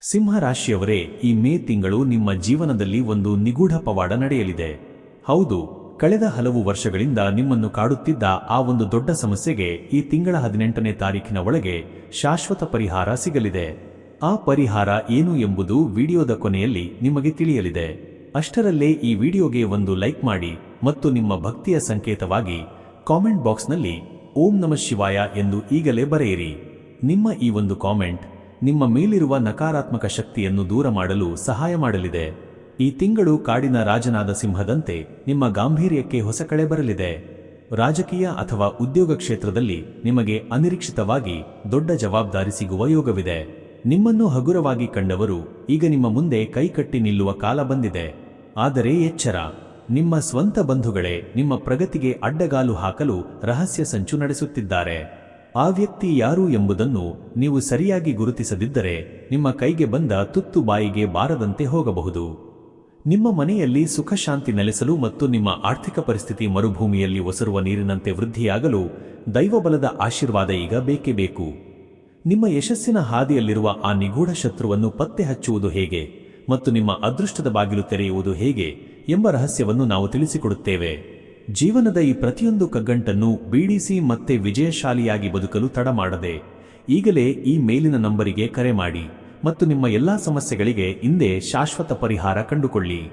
ಸಿಂಹರಾಶಿಯವರೇ, ಈ ಮೇ ತಿಂಗಳು ನಿಮ್ಮ ಜೀವನದಲ್ಲಿ ಒಂದು ನಿಗೂಢ ಪವಾಡ ನಡೆಯಲಿದೆ. ಹೌದು, ಕಳೆದ ಹಲವು ವರ್ಷಗಳಿಂದ ನಿಮ್ಮನ್ನು ಕಾಡುತ್ತಿದ್ದ ಆ ಒಂದು ದೊಡ್ಡ ಸಮಸ್ಯೆಗೆ ಈ ತಿಂಗಳ 18ನೇ ತಾರೀಖಿನ ಒಳಗೆ ಶಾಶ್ವತ ಪರಿಹಾರ ಸಿಗಲಿದೆ. ಆ ಪರಿಹಾರ ಏನು ಎಂಬುದು ವಿಡಿಯೋದ ಕೊನೆಯಲ್ಲಿ ನಿಮಗೆ ತಿಳಿಯಲಿದೆ. ಅಷ್ಟರಲ್ಲೇ ಈ ವಿಡಿಯೋಗೆ ಒಂದು ಲೈಕ್ ಮಾಡಿ ಮತ್ತು ನಿಮ್ಮ ಭಕ್ತಿಯ ಸಂಕೇತವಾಗಿ ಕಾಮೆಂಟ್ ಬಾಕ್ಸ್ನಲ್ಲಿ ಓಂ ನಮಃ ಶಿವಾಯ ಎಂದು ಈಗಲೇ ಬರೆಯಿರಿ. ನಿಮ್ಮ ಈ ಒಂದು ಕಾಮೆಂಟ್ ನಿಮ್ಮ ಮೇಲಿರುವ ನಕಾರಾತ್ಮಕ ಶಕ್ತಿಯನ್ನು ದೂರ ಮಾಡಲು ಸಹಾಯ ಮಾಡಲಿದೆ. ಈ ತಿಂಗಳು ಕಾಡಿನ ರಾಜನಾದ ಸಿಂಹದಂತೆ ನಿಮ್ಮ ಗಾಂಭೀರ್ಯಕ್ಕೆ ಹೊಸ ಕಳೆ ಬರಲಿದೆ. ರಾಜಕೀಯ ಅಥವಾ ಉದ್ಯೋಗ ಕ್ಷೇತ್ರದಲ್ಲಿ ನಿಮಗೆ ಅನಿರೀಕ್ಷಿತವಾಗಿ ದೊಡ್ಡ ಜವಾಬ್ದಾರಿ ಸಿಗುವ ಯೋಗವಿದೆ. ನಿಮ್ಮನ್ನು ಹಗುರವಾಗಿ ಕಂಡವರು ಈಗ ನಿಮ್ಮ ಮುಂದೆ ಕೈಕಟ್ಟಿ ನಿಲ್ಲುವ ಕಾಲ ಬಂದಿದೆ. ಆದರೆ ಎಚ್ಚರ, ನಿಮ್ಮ ಸ್ವಂತ ಬಂಧುಗಳೇ ನಿಮ್ಮ ಪ್ರಗತಿಗೆ ಅಡ್ಡಗಾಲು ಹಾಕಲು ರಹಸ್ಯ ಸಂಚು ನಡೆಸುತ್ತಿದ್ದಾರೆ. ಆ ವ್ಯಕ್ತಿ ಯಾರು ಎಂಬುದನ್ನು ನೀವು ಸರಿಯಾಗಿ ಗುರುತಿಸದಿದ್ದರೆ ನಿಮ್ಮ ಕೈಗೆ ಬಂದ ತುತ್ತು ಬಾಯಿಗೆ ಬಾರದಂತೆ ಹೋಗಬಹುದು. ನಿಮ್ಮ ಮನೆಯಲ್ಲಿ ಸುಖ ಶಾಂತಿ ನೆಲೆಸಲು ಮತ್ತು ನಿಮ್ಮ ಆರ್ಥಿಕ ಪರಿಸ್ಥಿತಿ ಮರುಭೂಮಿಯಲ್ಲಿ ಒಸರುವ ನೀರಿನಂತೆ ವೃದ್ಧಿಯಾಗಲು ದೈವಬಲದ ಆಶೀರ್ವಾದ ಈಗ ಬೇಕೇ ಬೇಕು. ನಿಮ್ಮ ಯಶಸ್ಸಿನ ಹಾದಿಯಲ್ಲಿರುವ ಆ ನಿಗೂಢ ಶತ್ರುವನ್ನು ಪತ್ತೆ ಹಚ್ಚುವುದು ಹೇಗೆ ಮತ್ತು ನಿಮ್ಮ ಅದೃಷ್ಟದ ಬಾಗಿಲು ತೆರೆಯುವುದು ಹೇಗೆ ಎಂಬ ರಹಸ್ಯವನ್ನು ನಾವು ತಿಳಿಸಿಕೊಡುತ್ತೇವೆ. ಜೀವನದ ಈ ಪ್ರತಿಯೊಂದು ಕಗ್ಗಂಟನ್ನು ಬೀಡಿಸಿ ಮತ್ತೆ ವಿಜಯಶಾಲಿಯಾಗಿ ಬದುಕಲು ತಡ ಮಾಡದೆ ಈಗಲೇ ಈ ಮೇಲಿನ ನಂಬರಿಗೆ ಕರೆ ಮಾಡಿ ಮತ್ತು ನಿಮ್ಮ ಎಲ್ಲಾ ಸಮಸ್ಯೆಗಳಿಗೆ ಇಂದೇ ಶಾಶ್ವತ ಪರಿಹಾರ ಕಂಡುಕೊಳ್ಳಿ.